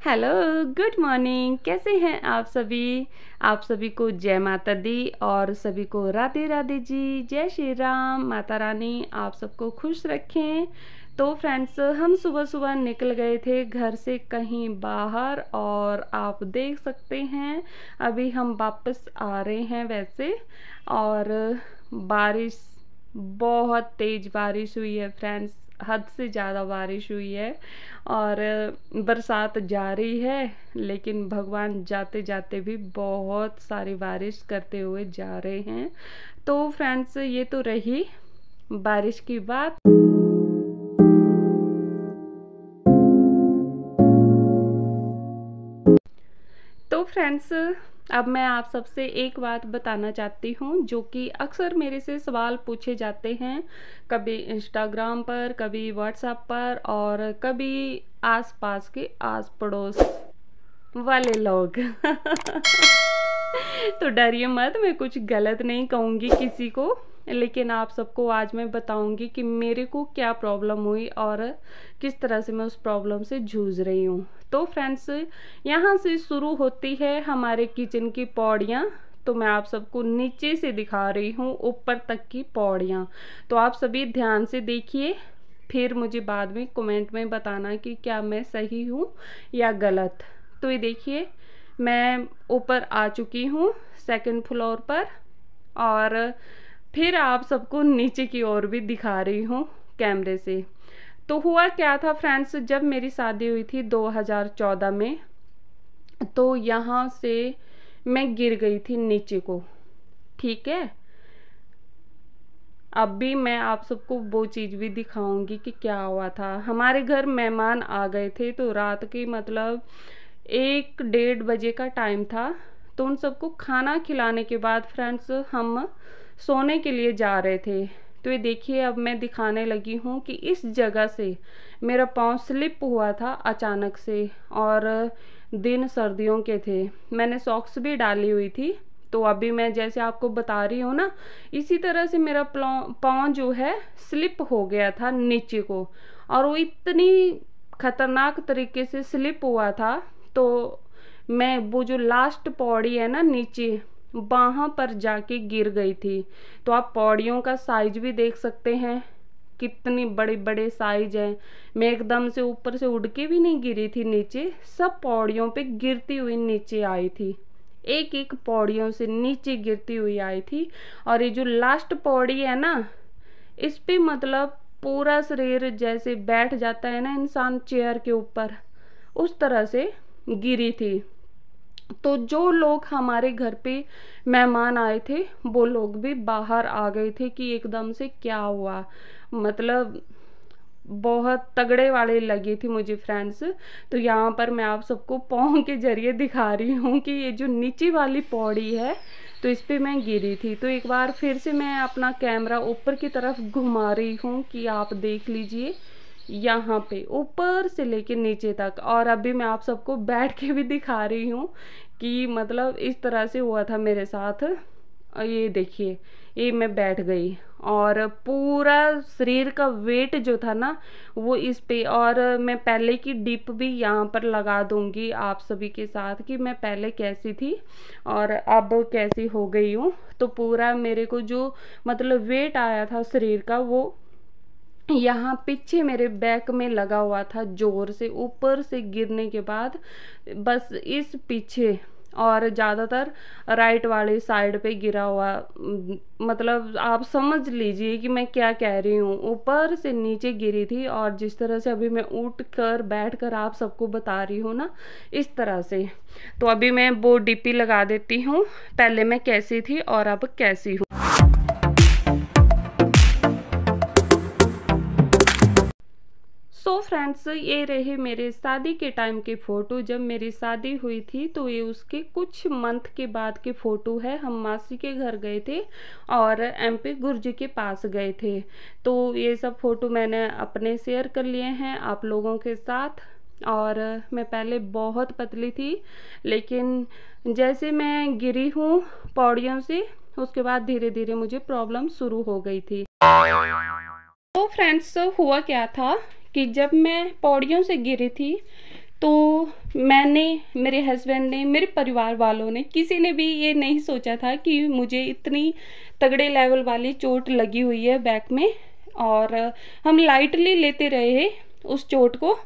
Hello, good morning. कैसे हैं आप सभी को जय माता दी और सभी को राधे राधे जी। जय श्री राम। माता रानी आप सबको खुश रखें। तो फ्रेंड्स, हम सुबह सुबह निकल गए थे घर से कहीं बाहर और आप देख सकते हैं अभी हम वापस आ रहे हैं वैसे। और बारिश, बहुत तेज़ बारिश हुई है फ्रेंड्स, हद से ज़्यादा बारिश हुई है और बरसात जा रही है, लेकिन भगवान जाते जाते भी बहुत सारी बारिश करते हुए जा रहे हैं। तो फ्रेंड्स, ये तो रही बारिश की बात। तो फ्रेंड्स, अब मैं आप सबसे एक बात बताना चाहती हूँ जो कि अक्सर मेरे से सवाल पूछे जाते हैं, कभी इंस्टाग्राम पर, कभी व्हाट्सएप पर और कभी आसपास के आस पड़ोस वाले लोग। तो डरिए मत, मैं कुछ गलत नहीं कहूँगी किसी को, लेकिन आप सबको आज मैं बताऊंगी कि मेरे को क्या प्रॉब्लम हुई और किस तरह से मैं उस प्रॉब्लम से जूझ रही हूँ। तो फ्रेंड्स, यहाँ से शुरू होती है हमारे किचन की पौड़ियाँ। तो मैं आप सबको नीचे से दिखा रही हूँ ऊपर तक की पौड़ियाँ। तो आप सभी ध्यान से देखिए, फिर मुझे बाद में कमेंट में बताना कि क्या मैं सही हूँ या गलत। तो ये देखिए, मैं ऊपर आ चुकी हूँ सेकंड फ्लोर पर और फिर आप सबको नीचे की ओर भी दिखा रही हूँ कैमरे से। तो हुआ क्या था फ्रेंड्स, जब मेरी शादी हुई थी 2014 में, तो यहाँ से मैं गिर गई थी नीचे को। ठीक है, अब भी मैं आप सबको वो चीज़ भी दिखाऊंगी कि क्या हुआ था। हमारे घर मेहमान आ गए थे, तो रात के मतलब 1-1:30 बजे का टाइम था। तो उन सबको खाना खिलाने के बाद फ्रेंड्स हम सोने के लिए जा रहे थे। तो ये देखिए, अब मैं दिखाने लगी हूँ कि इस जगह से मेरा पाँव स्लिप हुआ था अचानक से, और दिन सर्दियों के थे, मैंने सॉक्स भी डाली हुई थी। तो अभी मैं जैसे आपको बता रही हूँ ना, इसी तरह से मेरा पाँव जो है स्लिप हो गया था नीचे को, और वो इतनी खतरनाक तरीके से स्लिप हुआ था। तो मैं वो जो लास्ट पौड़ी है ना नीचे, वहाँ पर जाके गिर गई थी। तो आप पौड़ियों का साइज भी देख सकते हैं, कितनी बड़े बड़े साइज है। मैं एकदम से ऊपर से उड़ के भी नहीं गिरी थी नीचे, सब पौड़ियों पे गिरती हुई नीचे आई थी, एक एक पौड़ियों से नीचे गिरती हुई आई थी। और ये जो लास्ट पौड़ी है ना, इस पे मतलब पूरा शरीर जैसे बैठ जाता है ना इंसान चेयर के ऊपर, उस तरह से गिरी थी। तो जो लोग हमारे घर पे मेहमान आए थे, वो लोग भी बाहर आ गए थे कि एकदम से क्या हुआ। मतलब बहुत तगड़े वाले लगी थी मुझे फ्रेंड्स। तो यहाँ पर मैं आप सबको पाँव के जरिए दिखा रही हूँ कि ये जो नीचे वाली पौड़ी है, तो इस पे मैं गिरी थी। तो एक बार फिर से मैं अपना कैमरा ऊपर की तरफ घुमा रही हूँ कि आप देख लीजिए, यहाँ पे ऊपर से लेके नीचे तक। और अभी मैं आप सबको बैठ के भी दिखा रही हूँ कि मतलब इस तरह से हुआ था मेरे साथ। ये देखिए, ये मैं बैठ गई और पूरा शरीर का वेट जो था ना वो इस पे। और मैं पहले की डिप भी यहाँ पर लगा दूंगी आप सभी के साथ कि मैं पहले कैसी थी और अब कैसी हो गई हूँ। तो पूरा मेरे को जो मतलब वेट आया था शरीर का, वो यहाँ पीछे मेरे बैक में लगा हुआ था जोर से, ऊपर से गिरने के बाद बस इस पीछे और ज़्यादातर राइट वाली साइड पे गिरा हुआ। मतलब आप समझ लीजिए कि मैं क्या कह रही हूँ, ऊपर से नीचे गिरी थी। और जिस तरह से अभी मैं उठ कर बैठ कर आप सबको बता रही हूँ ना, इस तरह से। तो अभी मैं वो डीपी लगा देती हूँ, पहले मैं कैसी थी और अब कैसी हूँ। सो फ्रेंड्स, ये रहे मेरे शादी के टाइम के फ़ोटो, जब मेरी शादी हुई थी। तो ये उसके कुछ मंथ के बाद के फ़ोटो है। हम मासी के घर गए थे और एमपी गुरुजी के पास गए थे। तो ये सब फ़ोटो मैंने अपने शेयर कर लिए हैं आप लोगों के साथ। और मैं पहले बहुत पतली थी, लेकिन जैसे मैं गिरी हूँ पौड़ियों से, उसके बाद धीरे धीरे मुझे प्रॉब्लम शुरू हो गई थी। तो फ्रेंड्स, हुआ क्या था कि जब मैं पौड़ियों से गिरी थी, तो मैंने, मेरे हस्बैंड ने, मेरे परिवार वालों ने, किसी ने भी ये नहीं सोचा था कि मुझे इतनी तगड़े लेवल वाली चोट लगी हुई है बैक में। और हम लाइटली लेते रहे उस चोट को।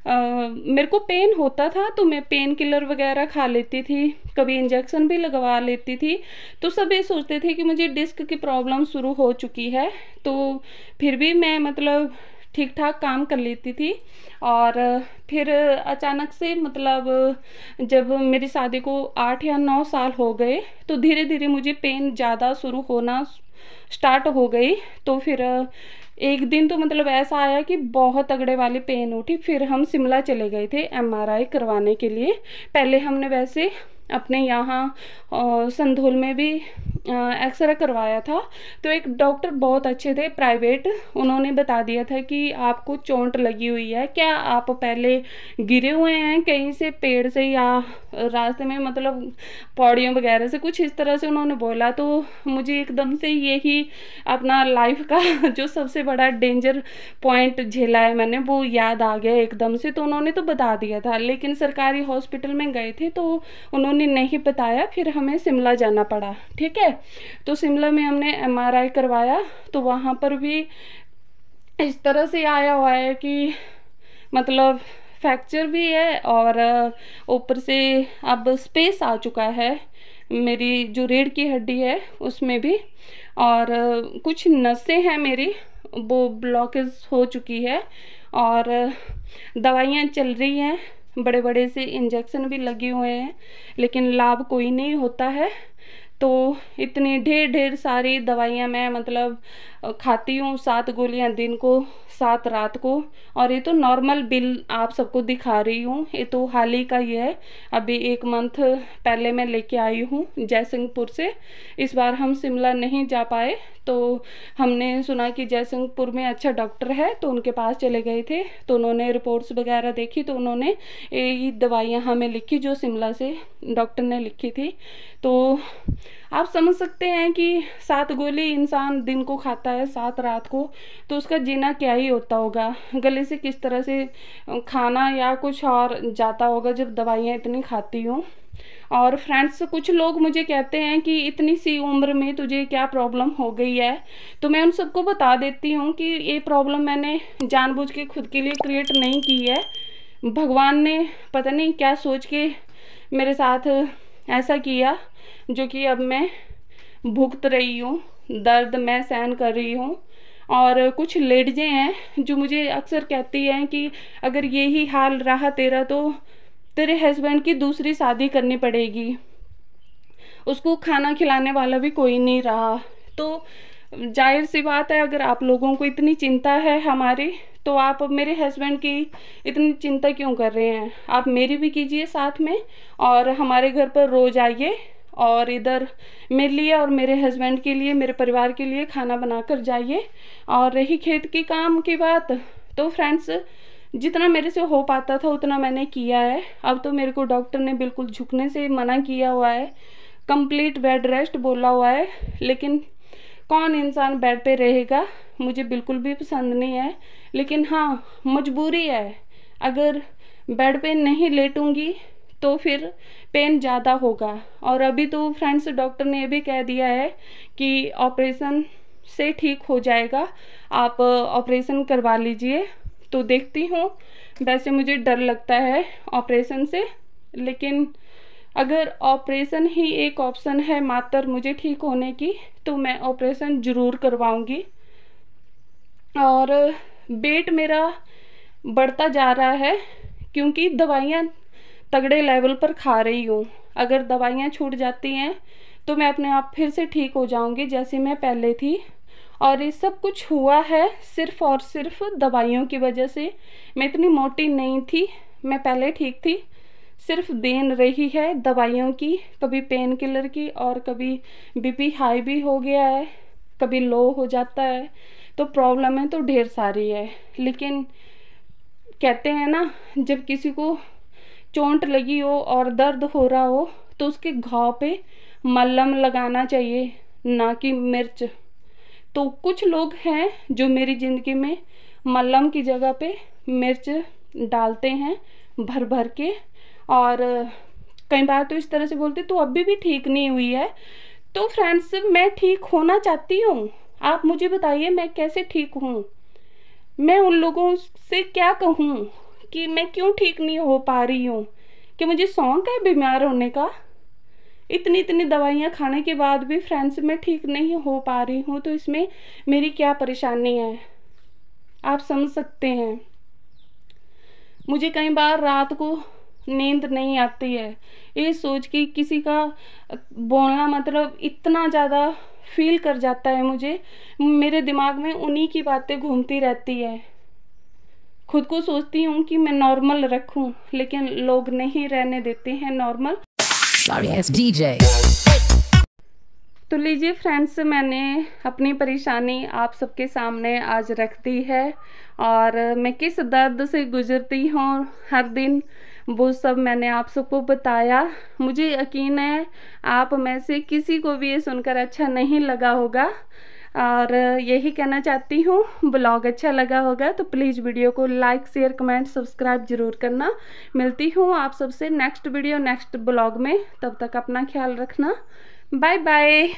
मेरे को पेन होता था तो मैं पेन किलर वगैरह खा लेती थी, कभी इंजेक्शन भी लगवा लेती थी। तो सब ये सोचते थे कि मुझे डिस्क की प्रॉब्लम शुरू हो चुकी है, तो फिर भी मैं मतलब ठीक ठाक काम कर लेती थी। और फिर अचानक से मतलब जब मेरी शादी को 8 या 9 साल हो गए तो धीरे धीरे मुझे पेन ज़्यादा शुरू होना स्टार्ट हो गई। तो फिर एक दिन तो मतलब ऐसा आया कि बहुत तगड़े वाली पेन उठी। फिर हम शिमला चले गए थे एमआरआई करवाने के लिए। पहले हमने वैसे अपने यहाँ संधोल में भी एक्सरे करवाया था। तो एक डॉक्टर बहुत अच्छे थे प्राइवेट, उन्होंने बता दिया था कि आपको चोट लगी हुई है, क्या आप पहले गिरे हुए हैं कहीं से, पेड़ से या रास्ते में, मतलब पौड़ियों वगैरह से, कुछ इस तरह से उन्होंने बोला। तो मुझे एकदम से यही अपना लाइफ का जो सबसे बड़ा डेंजर पॉइंट झेला है मैंने, वो याद आ गया एकदम से। तो उन्होंने तो बता दिया था, लेकिन सरकारी हॉस्पिटल में गए थे तो उन्होंने नहीं बताया। फिर हमें शिमला जाना पड़ा, ठीक है। तो शिमला में हमने एमआरआई करवाया, तो वहाँ पर भी इस तरह से आया हुआ है कि मतलब फ्रैक्चर भी है और ऊपर से अब स्पेस आ चुका है मेरी जो रीढ़ की हड्डी है उसमें भी। और कुछ नसें हैं मेरी, वो ब्लॉकेज हो चुकी है। और दवाइयाँ चल रही हैं, बड़े बड़े से इंजेक्शन भी लगे हुए हैं, लेकिन लाभ कोई नहीं होता है। तो इतनी ढेर ढेर सारी दवाइयाँ मैं मतलब खाती हूँ, 7 गोलियाँ दिन को, 7 रात को। और ये तो नॉर्मल बिल आप सबको दिखा रही हूँ, ये तो हाल ही का ही है, अभी 1 मंथ पहले मैं लेके आई हूँ जयसिंहपुर से। इस बार हम शिमला नहीं जा पाए, तो हमने सुना कि जयसिंहपुर में अच्छा डॉक्टर है, तो उनके पास चले गए थे। तो उन्होंने रिपोर्ट्स वगैरह देखी, तो उन्होंने ये दवाइयाँ हमें लिखी जो शिमला से डॉक्टर ने लिखी थी। तो आप समझ सकते हैं कि 7 गोली इंसान दिन को खाता है, 7 रात को, तो उसका जीना क्या ही होता होगा, गले से किस तरह से खाना या कुछ और जाता होगा जब दवाइयाँ इतनी खाती हूँ। और फ्रेंड्स, कुछ लोग मुझे कहते हैं कि इतनी सी उम्र में तुझे क्या प्रॉब्लम हो गई है। तो मैं उन सबको बता देती हूँ कि ये प्रॉब्लम मैंने जानबूझ के खुद के लिए क्रिएट नहीं की है। भगवान ने पता नहीं क्या सोच के मेरे साथ ऐसा किया, जो कि अब मैं भुगत रही हूँ, दर्द मैं सहन कर रही हूँ। और कुछ लेडीजें हैं जो मुझे अक्सर कहती हैं कि अगर यही हाल रहा तेरा तो तेरे हस्बैंड की दूसरी शादी करनी पड़ेगी, उसको खाना खिलाने वाला भी कोई नहीं रहा। तो जाहिर सी बात है, अगर आप लोगों को इतनी चिंता है हमारी, तो आप मेरे हस्बैंड की इतनी चिंता क्यों कर रहे हैं, आप मेरी भी कीजिए साथ में। और हमारे घर पर रोज़ आइए और इधर मेरे लिए और मेरे हस्बैंड के लिए, मेरे परिवार के लिए खाना बना कर जाइए। और रही खेत की काम की बात, तो फ्रेंड्स जितना मेरे से हो पाता था उतना मैंने किया है। अब तो मेरे को डॉक्टर ने बिल्कुल झुकने से मना किया हुआ है, कंप्लीट बेड रेस्ट बोला हुआ है। लेकिन कौन इंसान बेड पे रहेगा, मुझे बिल्कुल भी पसंद नहीं है। लेकिन हाँ, मजबूरी है, अगर बेड पे नहीं लेटूंगी तो फिर पेन ज़्यादा होगा। और अभी तो फ्रेंड्स डॉक्टर ने ये भी कह दिया है कि ऑपरेशन से ठीक हो जाएगा, आप ऑपरेशन करवा लीजिए। तो देखती हूँ, वैसे मुझे डर लगता है ऑपरेशन से, लेकिन अगर ऑपरेशन ही एक ऑप्शन है मात्र मुझे ठीक होने की, तो मैं ऑपरेशन ज़रूर करवाऊँगी। और वेट मेरा बढ़ता जा रहा है क्योंकि दवाइयाँ तगड़े लेवल पर खा रही हूँ। अगर दवाइयाँ छूट जाती हैं तो मैं अपने आप फिर से ठीक हो जाऊँगी जैसे मैं पहले थी। और ये सब कुछ हुआ है सिर्फ़ और सिर्फ दवाइयों की वजह से। मैं इतनी मोटी नहीं थी, मैं पहले ठीक थी, सिर्फ देन रही है दवाइयों की, कभी पेन किलर की, और कभी बीपी हाई भी हो गया है, कभी लो हो जाता है। तो प्रॉब्लम तो ढेर सारी है। लेकिन कहते हैं ना, जब किसी को चोट लगी हो और दर्द हो रहा हो तो उसके घाव पे मलहम लगाना चाहिए, ना कि मिर्च। तो कुछ लोग हैं जो मेरी ज़िंदगी में मलहम की जगह पे मिर्च डालते हैं, भर भर के। और कई बार तो इस तरह से बोलते तू अभी भी ठीक नहीं हुई है। तो फ्रेंड्स, मैं ठीक होना चाहती हूँ, आप मुझे बताइए मैं कैसे ठीक हूँ। मैं उन लोगों से क्या कहूँ कि मैं क्यों ठीक नहीं हो पा रही हूँ, कि मुझे शौक है बीमार होने का। इतनी इतनी दवाइयाँ खाने के बाद भी फ्रेंड्स मैं ठीक नहीं हो पा रही हूँ, तो इसमें मेरी क्या परेशानी है, आप समझ सकते हैं। मुझे कई बार रात को नींद नहीं आती है, ये सोच के किसी का बोलना मतलब इतना ज़्यादा फील कर जाता है मुझे, मेरे दिमाग में उन्हीं की बातें घूमती रहती है। खुद को सोचती हूँ कि मैं नॉर्मल रखूँ, लेकिन लोग नहीं रहने देते हैं नॉर्मल। DJ। तो लीजिए फ्रेंड्स, मैंने अपनी परेशानी आप सबके सामने आज रख दी है, और मैं किस दर्द से गुजरती हूँ हर दिन, वो सब मैंने आप सबको बताया। मुझे यकीन है आप में से किसी को भी ये सुनकर अच्छा नहीं लगा होगा, और यही कहना चाहती हूँ, ब्लॉग अच्छा लगा होगा तो प्लीज़ वीडियो को लाइक शेयर कमेंट सब्सक्राइब ज़रूर करना। मिलती हूँ आप सबसे नेक्स्ट वीडियो नेक्स्ट ब्लॉग में, तब तक अपना ख्याल रखना। Bye bye.